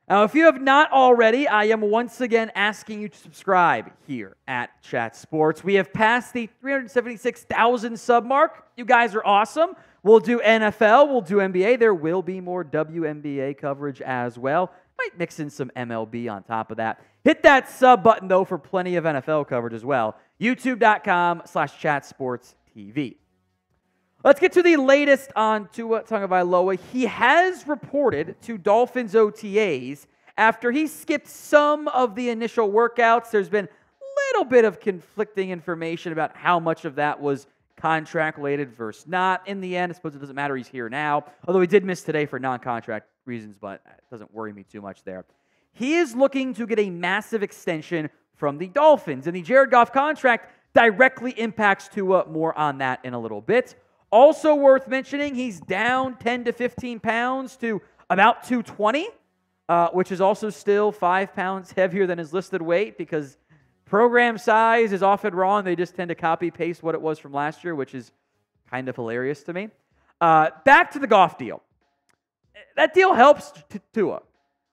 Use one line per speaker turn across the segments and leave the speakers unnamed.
Now, if you have not already, I am once again asking you to subscribe here at Chat Sports. We have passed the 376,000 sub mark. You guys are awesome. We'll do NFL, we'll do NBA. There will be more WNBA coverage as well. Might mix in some MLB on top of that. Hit that sub button, though, for plenty of NFL coverage as well. YouTube.com/chatsportstv. Let's get to the latest on Tua Tagovailoa. He has reported to Dolphins OTAs after he skipped some of the initial workouts. There's been a little bit of conflicting information about how much of that was contract-related versus not. In the end, I suppose it doesn't matter. He's here now, although he did miss today for non-contract reasons, but it doesn't worry me too much there. He is looking to get a massive extension from the Dolphins, and the Jared Goff contract directly impacts Tua. More on that in a little bit. Also worth mentioning, he's down 10 to 15 pounds to about 220, which is also still 5 pounds heavier than his listed weight because program size is often wrong. They just tend to copy-paste what it was from last year, which is kind of hilarious to me. Back to the Goff deal. That deal helps Tua.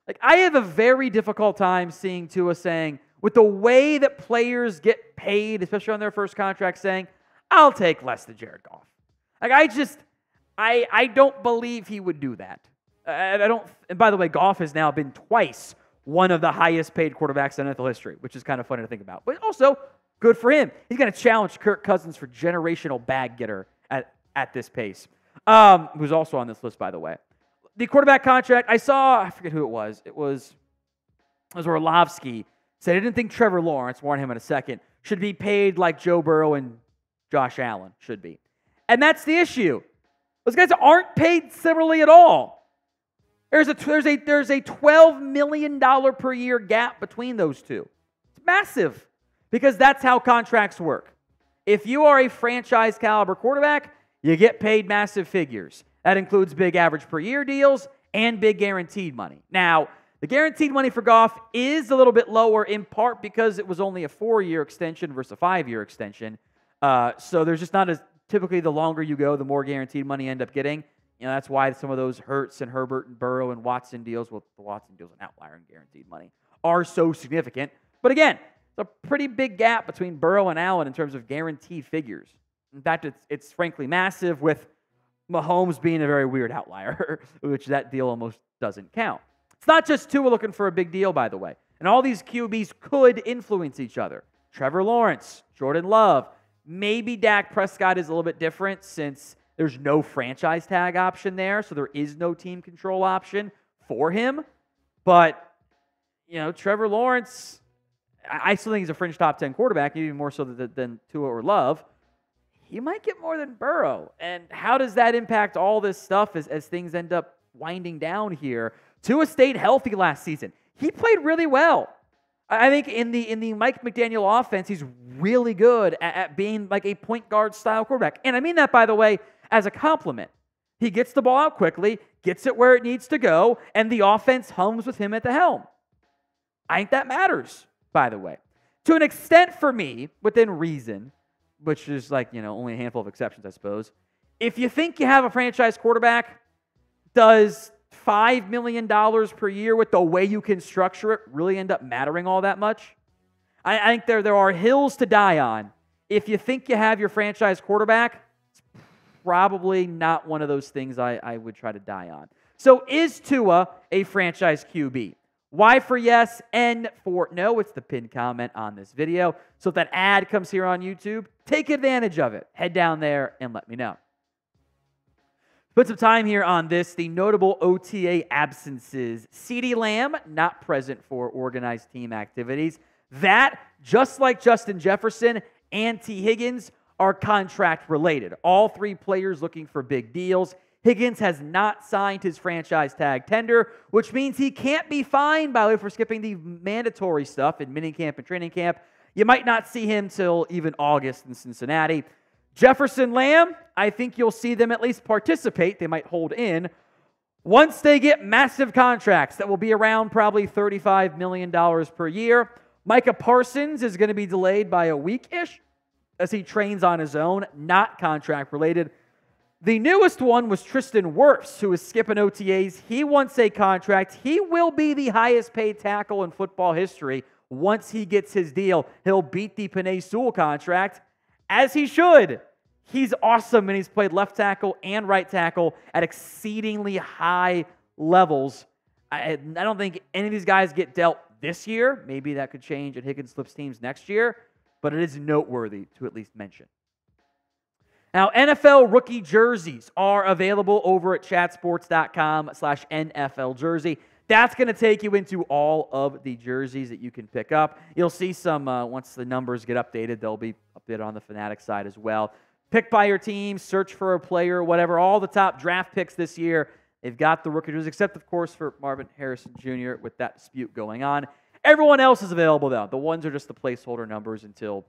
Like, I have a very difficult time seeing Tua saying, with the way that players get paid, especially on their first contract, saying, I'll take less than Jared Goff. Like, I don't believe he would do that. And by the way, Goff has now been twice one of the highest paid quarterbacks in NFL history, which is kind of funny to think about. But also, good for him. He's going to challenge Kirk Cousins for generational bag getter at this pace. Who's also on this list, by the way. The quarterback contract, I forget who it was. It was Orlovsky. Said he didn't think Trevor Lawrence, more on him in a second, should be paid like Joe Burrow and Josh Allen should be. And that's the issue. Those guys aren't paid similarly at all. There's a $12 million per year gap between those two. It's massive because that's how contracts work. If you are a franchise caliber quarterback, you get paid massive figures. That includes big average per year deals and big guaranteed money. Now, the guaranteed money for Goff is a little bit lower in part because it was only a 4-year extension versus a 5-year extension. So there's just not as typically the longer you go, the more guaranteed money you end up getting. You know, that's why some of those Hurts and Herbert and Burrow and Watson deals, well, the Watson deals an outlier in guaranteed money, are so significant. But again, it's a pretty big gap between Burrow and Allen in terms of guaranteed figures. In fact, it's frankly massive, with Mahomes being a very weird outlier, which that deal almost doesn't count. It's not just Tua looking for a big deal, by the way. And all these QBs could influence each other. Trevor Lawrence, Jordan Love. Maybe Dak Prescott is a little bit different since there's no franchise tag option there, so there is no team control option for him. But, you know, Trevor Lawrence, I still think he's a fringe top 10 quarterback, even more so than Tua or Love. He might get more than Burrow. And how does that impact all this stuff as things end up winding down here? Tua stayed healthy last season. He played really well. I think in the Mike McDaniel offense, he's really good at being like a point guard style quarterback. And I mean that, by the way, as a compliment. He gets the ball out quickly, gets it where it needs to go, and the offense hums with him at the helm. I think that matters, by the way. To an extent for me, within reason, which is like, you know, only a handful of exceptions, I suppose. If you think you have a franchise quarterback, does $5 million per year with the way you can structure it really end up mattering all that much? I think there are hills to die on. If you think you have your franchise quarterback, it's probably not one of those things I would try to die on. So is Tua a franchise QB? Y for yes, N for no. It's the pinned comment on this video. So if that ad comes here on YouTube, take advantage of it. Head down there and let me know. Put some time here on this. The notable OTA absences. CeeDee Lamb, not present for organized team activities. That, just like Justin Jefferson and T. Higgins, are contract related. All three players looking for big deals. Higgins has not signed his franchise tag tender, which means he can't be fined, by the way, for skipping the mandatory stuff in minicamp and training camp. You might not see him till even August in Cincinnati. Jefferson, Lamb, I think you'll see them at least participate. They might hold in once they get massive contracts that will be around probably $35 million per year. Micah Parsons is going to be delayed by a week-ish as he trains on his own, not contract related. The newest one was Tristan Wirfs, who is skipping OTAs. He wants a contract. He will be the highest paid tackle in football history. Once he gets his deal, he'll beat the Penei Sewell contract, as he should. He's awesome, and he's played left tackle and right tackle at exceedingly high levels. I don't think any of these guys get dealt this year. Maybe that could change at Higgins flips teams next year, but it is noteworthy to at least mention. Now, NFL rookie jerseys are available over at chatsports.com/NFL jersey. That's going to take you into all of the jerseys that you can pick up. You'll see some, once the numbers get updated, they'll be updated on the Fanatic side as well. Pick by your team, search for a player, whatever. All the top draft picks this year, they've got the rookie jerseys, except, of course, for Marvin Harrison Jr. with that dispute going on. Everyone else is available, though. The ones are just the placeholder numbers until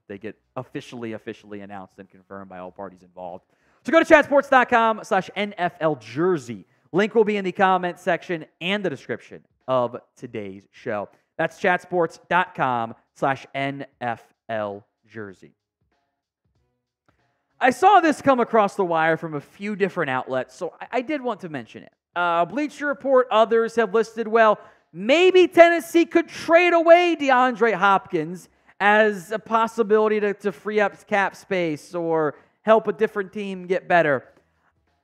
they get officially announced and confirmed by all parties involved. So go to chatsports.com/NFL jersey. Link will be in the comment section and the description of today's show. That's chatsports.com/NFL jersey. I saw this come across the wire from a few different outlets, so I did want to mention it. Bleacher Report, others have listed, well, maybe Tennessee could trade away DeAndre Hopkins as a possibility to free up cap space or help a different team get better.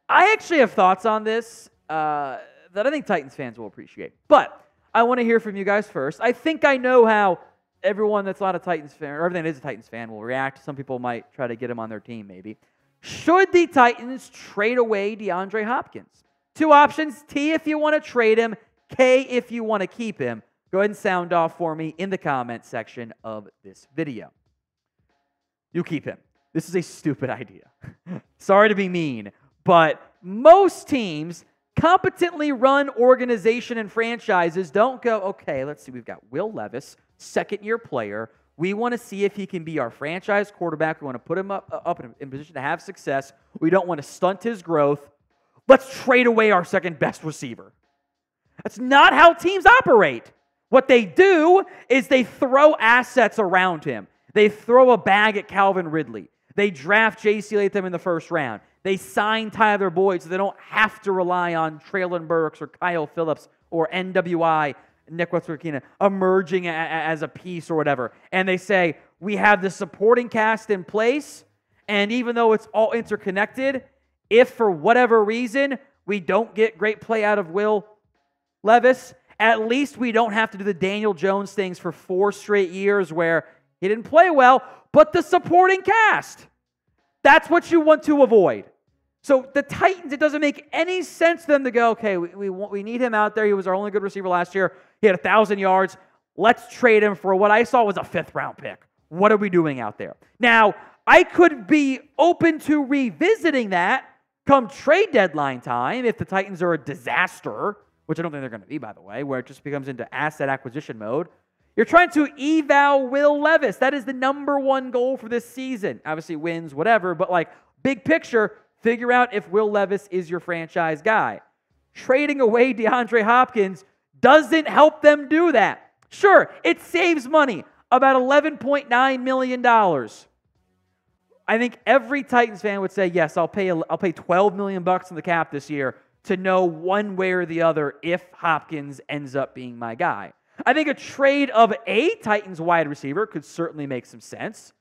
I actually have thoughts on this that I think Titans fans will appreciate. But I want to hear from you guys first. I think I know how everyone that's not a Titans fan, or everyone that is a Titans fan, will react. Some people might try to get him on their team, maybe. Should the Titans trade away DeAndre Hopkins? Two options. T, if you want to trade him. K, if you want to keep him. Go ahead and sound off for me in the comment section of this video. You keep him. This is a stupid idea. Sorry to be mean, but most teams, competently run organization and franchises, don't go, okay, let's see, we've got Will Levis, second-year player. We want to see if he can be our franchise quarterback. We want to put him up in position to have success. We don't want to stunt his growth. Let's trade away our second-best receiver. That's not how teams operate. What they do is they throw assets around him. They throw a bag at Calvin Ridley. They draft J.C. Latham in the first round. They sign Tyler Boyd so they don't have to rely on Traylon Burks or Kyle Phillips or NWI, Nick Westbrook-Ikhine, emerging as a piece or whatever. And they say, we have the supporting cast in place, and even though it's all interconnected, if for whatever reason we don't get great play out of Will Levis, at least we don't have to do the Daniel Jones things for 4 straight years where he didn't play well, but the supporting cast. That's what you want to avoid. So the Titans, it doesn't make any sense for them to go, okay, we need him out there. He was our only good receiver last year. He had 1,000 yards. Let's trade him for what I saw was a 5th-round pick. What are we doing out there? Now, I could be open to revisiting that come trade deadline time if the Titans are a disaster, which I don't think they're going to be, by the way, where it just becomes into asset acquisition mode. You're trying to eval Will Levis. That is the #1 goal for this season. Obviously, wins, whatever, but like big picture, figure out if Will Levis is your franchise guy. Trading away DeAndre Hopkins doesn't help them do that. Sure, it saves money, about $11.9 million. I think every Titans fan would say, yes, I'll pay $12 million in the cap this year to know one way or the other if Hopkins ends up being my guy. I think a trade of a Titans wide receiver could certainly make some sense.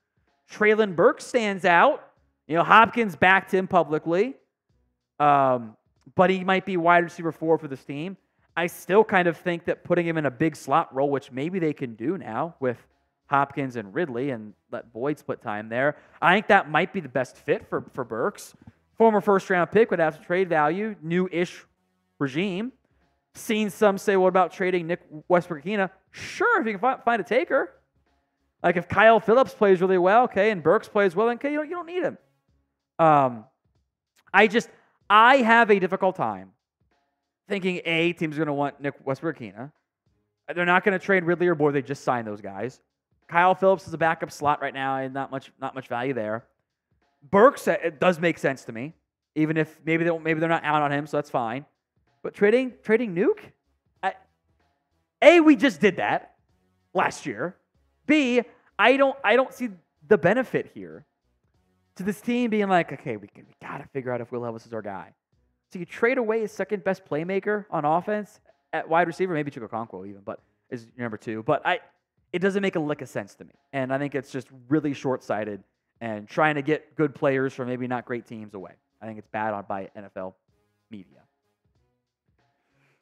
Traylon Burks stands out. Hopkins backed him publicly, but he might be wide receiver 4 for this team. I still kind of think that putting him in a big slot role, which maybe they can do now with Hopkins and Ridley and let Boyd split time there, I think that might be the best fit for Burks. Former first-round pick would have some trade value, new-ish regime. Seen some say, what about trading Nick Westbrook-Ikhine? Sure, if you can find a taker. Like if Kyle Phillips plays really well, okay, and Burks plays well, then okay, you don't need him. I have a difficult time thinking, A, teams are going to want Nick Westbrook-Ikhine. They're not going to trade Ridley or Boyd. They just signed those guys. Kyle Phillips is a backup slot right now, and not much value there. Burks, it does make sense to me, even if maybe they're not out on him, so that's fine. But trading Nuke? A, we just did that last year. B, I don't see the benefit here. to this team being like, okay, we got to figure out if Will Levis is our guy. So you trade away his second best playmaker on offense at wide receiver, maybe Chukwuokonkwo even, but is your number 2. But it doesn't make a lick of sense to me. And I think it's just really short-sighted and trying to get good players from maybe not great teams away. I think it's bad by NFL media.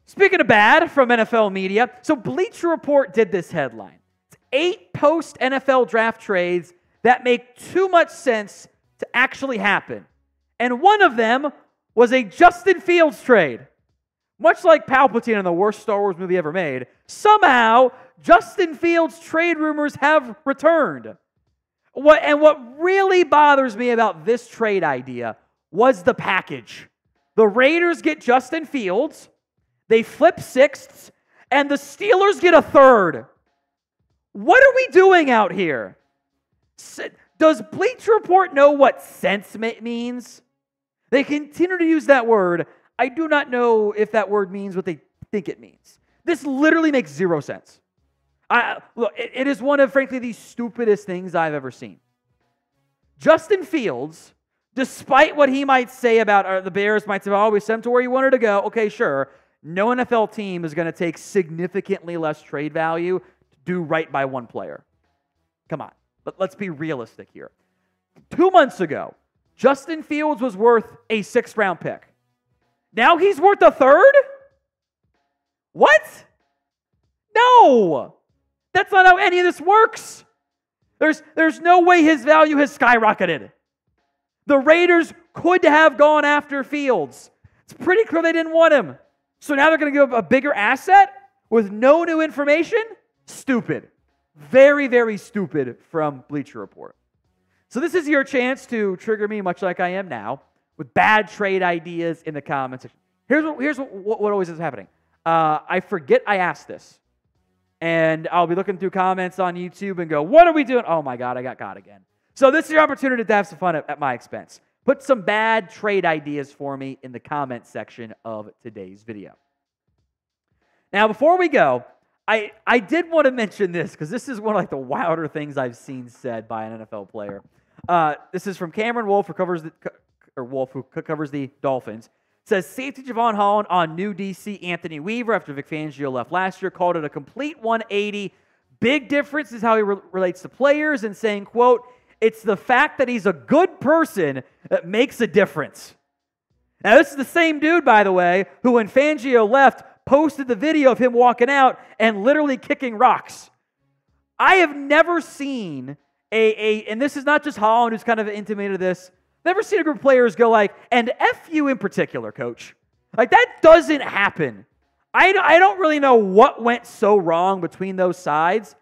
Speaking of bad from NFL media, so Bleacher Report did this headline. It's 8 post-NFL draft trades that make too much sense to actually happen. And one of them was a Justin Fields trade. Much like Palpatine in the worst Star Wars movie ever made, somehow Justin Fields trade rumors have returned. What really bothers me about this trade idea was the package. The Raiders get Justin Fields, they flip 6ths, and the Steelers get a 3rd. What are we doing out here? Does Bleacher Report know what sense means? They continue to use that word. I do not know if that word means what they think it means. This literally makes 0 sense. Look, it is one of, frankly, the stupidest things I've ever seen. Justin Fields, despite what he might say about the Bears, might say, oh, we sent him to where he wanted to go. Okay, sure. No NFL team is going to take significantly less trade value to do right by one player. Come on. But let's be realistic here. 2 months ago, Justin Fields was worth a 6th-round pick. Now he's worth a 3rd? What? No! That's not how any of this works. There's no way his value has skyrocketed. The Raiders could have gone after Fields. It's pretty clear they didn't want him. So now they're going to give a bigger asset with no new information? Stupid. Very, very stupid from Bleacher Report. So this is your chance to trigger me, much like I am now, with bad trade ideas in the comments section. Here's what always is happening. I forget I asked this. And I'll be looking through comments on YouTube and go, what are we doing? Oh my God, I got caught again. So this is your opportunity to have some fun at my expense. Put some bad trade ideas for me in the comment section of today's video. Now, before we go, I did want to mention this because this is one of the wilder things I've seen said by an NFL player. This is from Cameron Wolf, who covers the Dolphins. It says, safety Javon Holland on new DC Anthony Weaver after Vic Fangio left last year, called it a complete 180. Big difference is how he relates to players and saying, quote, it's the fact that he's a good person that makes a difference. Now, this is the same dude, by the way, who when Fangio left, posted the video of him walking out and literally kicking rocks. I have never seen and this is not just Holland who's kind of intimated this, never seen a group of players go like, and F you in particular, coach. Like, that doesn't happen. I don't really know what went so wrong between those sides.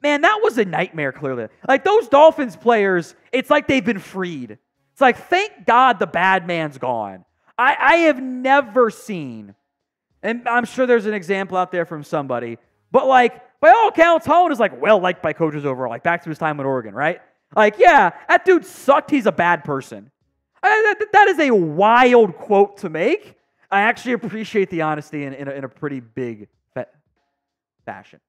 Man, that was a nightmare, clearly. Like, those Dolphins players, it's like they've been freed. It's like, thank God the bad man's gone. I have never seen, and I'm sure there's an example out there from somebody, but like, by all accounts, Holland is like well-liked by coaches overall, like back to his time in Oregon, right? Like, yeah, that dude sucked. He's a bad person. That is a wild quote to make. I actually appreciate the honesty in a pretty big fashion.